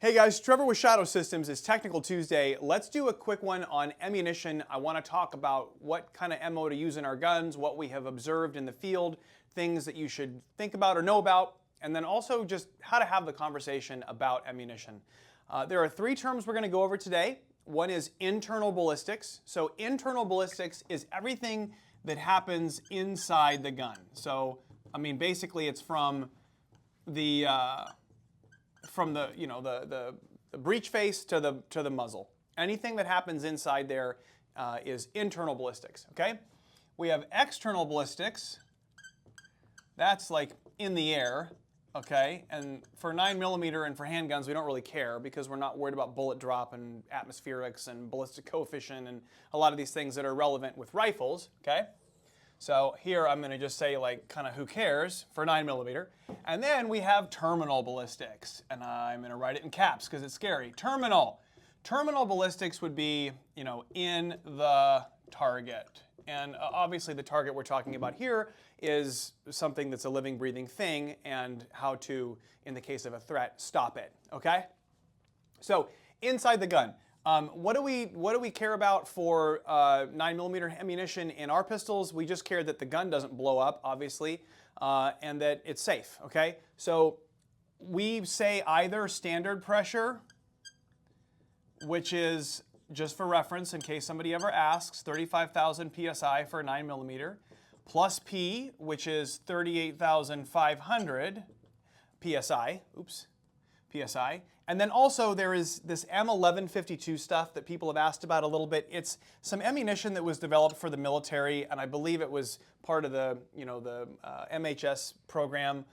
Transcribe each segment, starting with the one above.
Hey guys, Trevor with Shadow Systems. It's Technical Tuesday. Let's do a quick one on ammunition. I want to talk about what kind of ammo to use in our guns, what we have observed in the field, things that you should think about or know about, and then also just how to have the conversation about ammunition. There are three terms we're going to go over today. One is internal ballistics. So internal ballistics is everything that happens inside the gun. So, I mean, basically it's from the breech face to the muzzle. Anything that happens inside there is internal ballistics. Okay, we have external ballistics. That's like in the air. Okay, and for 9mm and for handguns, we don't really care because we're not worried about bullet drop and atmospherics and ballistic coefficient and a lot of these things that are relevant with rifles. Okay. So here I'm going to just say like kind of who cares for 9mm. And then we have terminal ballistics. And I'm going to write it in caps because it's scary. Terminal. Terminal ballistics would be, in the target. And obviously the target we're talking about here is something that's a living, breathing thing and how to, in the case of a threat, stop it. Okay? So inside the gun. What do we care about for 9mm ammunition in our pistols? We just care that the gun doesn't blow up, obviously, and that it's safe, okay? So we say either standard pressure, which is, just for reference, in case somebody ever asks, 35,000 PSI for 9mm, plus P, which is 38,500 PSI, PSI. And then also there is this M1152 stuff that people have asked about a little bit. It's some ammunition that was developed for the military, and I believe it was part of the MHS program.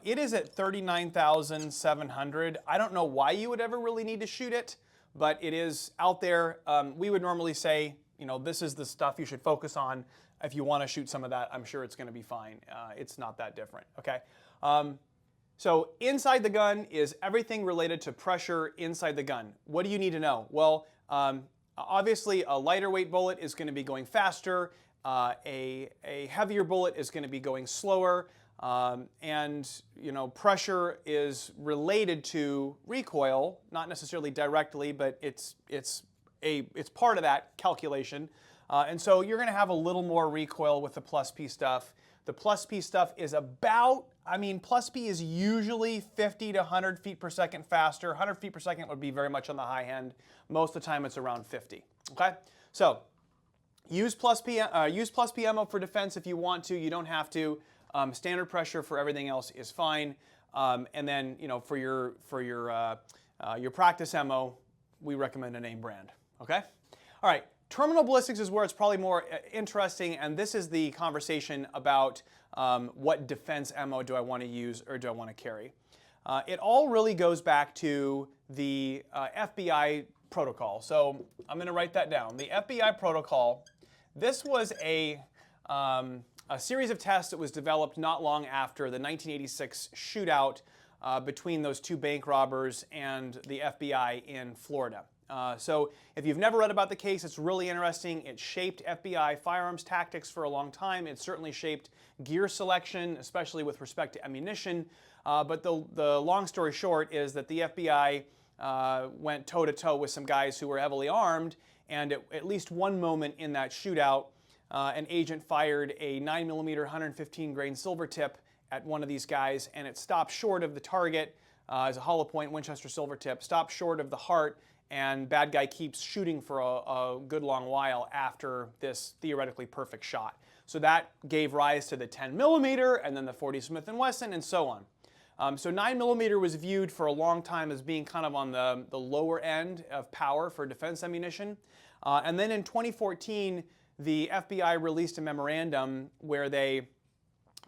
It is at 39,700. I don't know why you would ever really need to shoot it, but it is out there. We would normally say, this is the stuff you should focus on. If you want to shoot some of that, I'm sure it's going to be fine. It's not that different, okay? So inside the gun is everything related to pressure inside the gun. What do you need to know? Well, obviously a lighter weight bullet is going to be going faster. A heavier bullet is going to be going slower. And pressure is related to recoil, not necessarily directly, but it's part of that calculation. And so you're going to have a little more recoil with the plus P stuff. The plus P stuff is plus P is usually 50 to 100 feet per second faster. 100 feet per second would be very much on the high end. Most of the time it's around 50, okay? So use plus P ammo for defense if you want to. You don't have to. Standard pressure for everything else is fine. And then, for your practice ammo, we recommend a name brand, okay? All right. Terminal ballistics is where it's probably more interesting, and this is the conversation about what defense ammo do I want to use or do I want to carry. It all really goes back to the FBI protocol. So I'm going to write that down. The FBI protocol, this was a series of tests that was developed not long after the 1986 shootout between those two bank robbers and the FBI in Florida. So if you've never read about the case, it's really interesting. It shaped FBI firearms tactics for a long time. It certainly shaped gear selection, especially with respect to ammunition. But the long story short is that the FBI went toe-to-toe with some guys who were heavily armed, and at least one moment in that shootout, an agent fired a 9mm 115 grain silver tip at one of these guys, and it stopped short of the target as a hollow point Winchester silver tip, stopped short of the heart, and bad guy keeps shooting for a good long while after this theoretically perfect shot. So that gave rise to the 10mm and then the 40 Smith & Wesson and so on. So 9mm was viewed for a long time as being kind of on the lower end of power for defense ammunition. And then in 2014, the FBI released a memorandum where they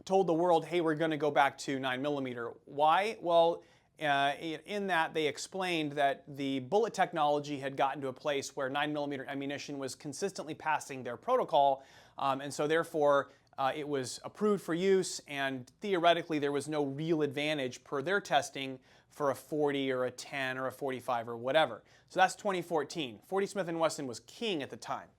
told the world, hey, we're going to go back to 9mm. Why? Well, in that they explained that the bullet technology had gotten to a place where 9mm ammunition was consistently passing their protocol, and so therefore it was approved for use, and theoretically there was no real advantage per their testing for a 40 or a 10 or a 45 or whatever. So that's 2014. 40 Smith & Wesson was king at the time.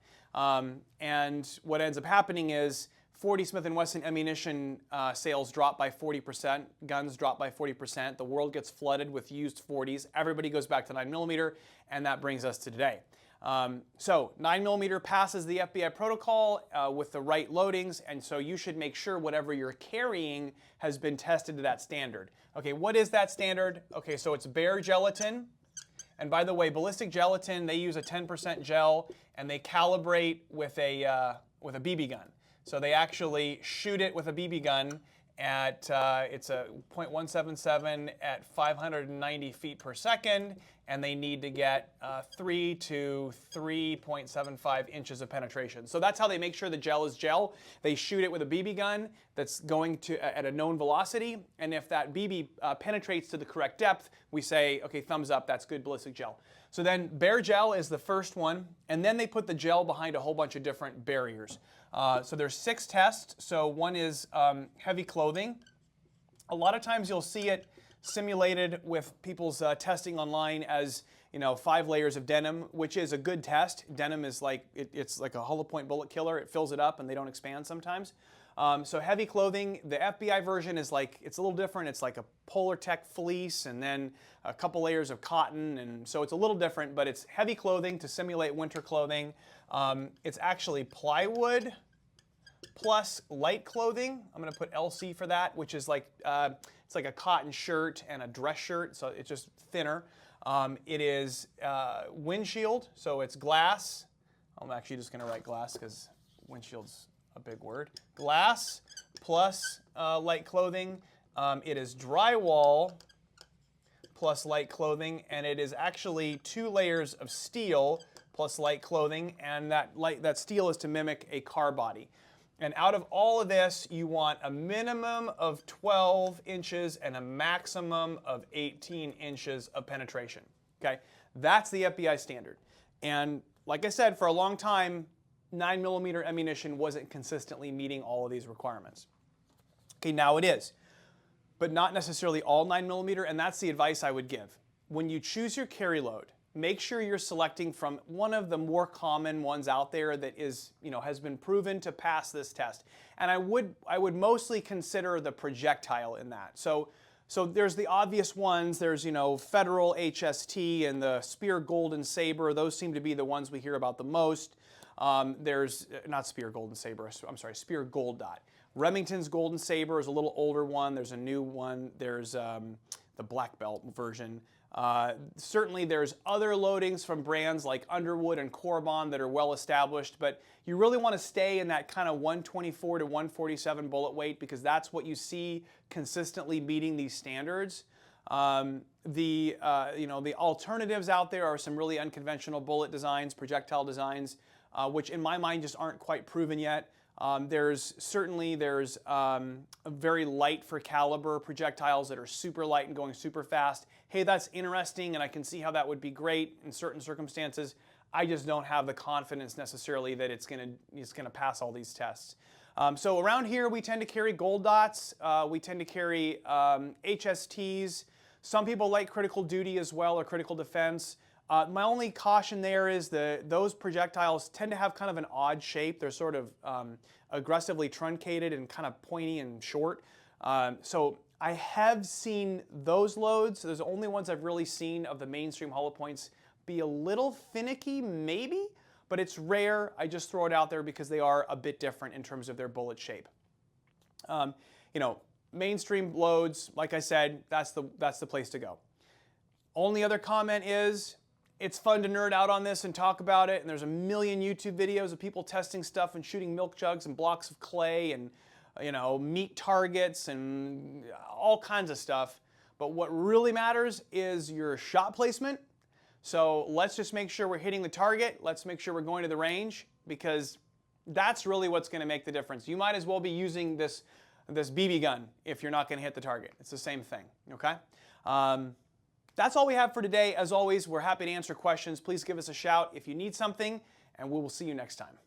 And what ends up happening is 40 Smith & Wesson ammunition sales drop by 40%, guns drop by 40%, the world gets flooded with used 40s, everybody goes back to 9mm, and that brings us to today. So 9mm passes the FBI protocol with the right loadings, and so you should make sure whatever you're carrying has been tested to that standard. Okay, what is that standard? Okay, so it's bare gelatin. And by the way, ballistic gelatin, they use a 10% gel, and they calibrate with a BB gun. So they actually shoot it with a BB gun at, it's a .177 at 590 feet per second, and they need to get 3 to 3.75 inches of penetration. So that's how they make sure the gel is gel. They shoot it with a BB gun that's going to at a known velocity, and if that BB penetrates to the correct depth, we say, okay, thumbs up, that's good ballistic gel. So then bare gel is the first one, and then they put the gel behind a whole bunch of different barriers. So there's 6 tests. So one is heavy clothing. A lot of times you'll see it simulated with people's testing online as 5 layers of denim, which is a good test. Denim is like it's like a hollow point bullet killer. It fills it up and they don't expand sometimes. So heavy clothing, the FBI version is like, it's a little different. It's like a Polar Tech fleece and then a couple layers of cotton, and so it's a little different, but it's heavy clothing to simulate winter clothing. It's actually plywood plus light clothing. I'm going to put LC for that, which is like, it's like a cotton shirt and a dress shirt, so it's just thinner. It is windshield, so it's glass. I'm actually just going to write glass because windshield's a big word. Glass plus light clothing. It is drywall plus light clothing, and it is actually 2 layers of steel plus light clothing, and that steel is to mimic a car body. And out of all of this, you want a minimum of 12 inches and a maximum of 18 inches of penetration. Okay, that's the FBI standard. And like I said, for a long time, 9mm ammunition wasn't consistently meeting all of these requirements. Okay, now it is, but not necessarily all 9mm, and that's the advice I would give. When you choose your carry load, make sure you're selecting from one of the more common ones out there that is, has been proven to pass this test. And I would mostly consider the projectile in that. So there's the obvious ones. There's, Federal HST and the Speer Golden Saber. Those seem to be the ones we hear about the most. There's, not Speer Golden Saber, I'm sorry, Speer Gold Dot. Remington's Golden Saber is a little older one. There's a new one. There's the black belt version. Certainly there's other loadings from brands like Underwood and Corbon that are well established, but you really want to stay in that kind of 124 to 147 bullet weight because that's what you see consistently meeting these standards. The alternatives out there are some really unconventional bullet designs, projectile designs, which in my mind just aren't quite proven yet. There's very light for caliber projectiles that are super light and going super fast. Hey, that's interesting, and I can see how that would be great in certain circumstances. I just don't have the confidence necessarily that it's gonna pass all these tests. So around here, we tend to carry gold dots. We tend to carry HSTs. Some people like critical duty as well, or critical defense. My only caution there is those projectiles tend to have kind of an odd shape. They're sort of aggressively truncated and kind of pointy and short. So I have seen those loads. Those are the only ones I've really seen of the mainstream hollow points be a little finicky, maybe, but it's rare. I just throw it out there because they are a bit different in terms of their bullet shape. Mainstream loads, like I said, that's the place to go. Only other comment is, it's fun to nerd out on this and talk about it, and there's a million YouTube videos of people testing stuff and shooting milk jugs and blocks of clay and meat targets and all kinds of stuff. But what really matters is your shot placement. So let's just make sure we're hitting the target. Let's make sure we're going to the range, because that's really what's going to make the difference. You might as well be using this BB gun if you're not going to hit the target. It's the same thing, okay? That's all we have for today. As always, we're happy to answer questions. Please give us a shout if you need something, and we will see you next time.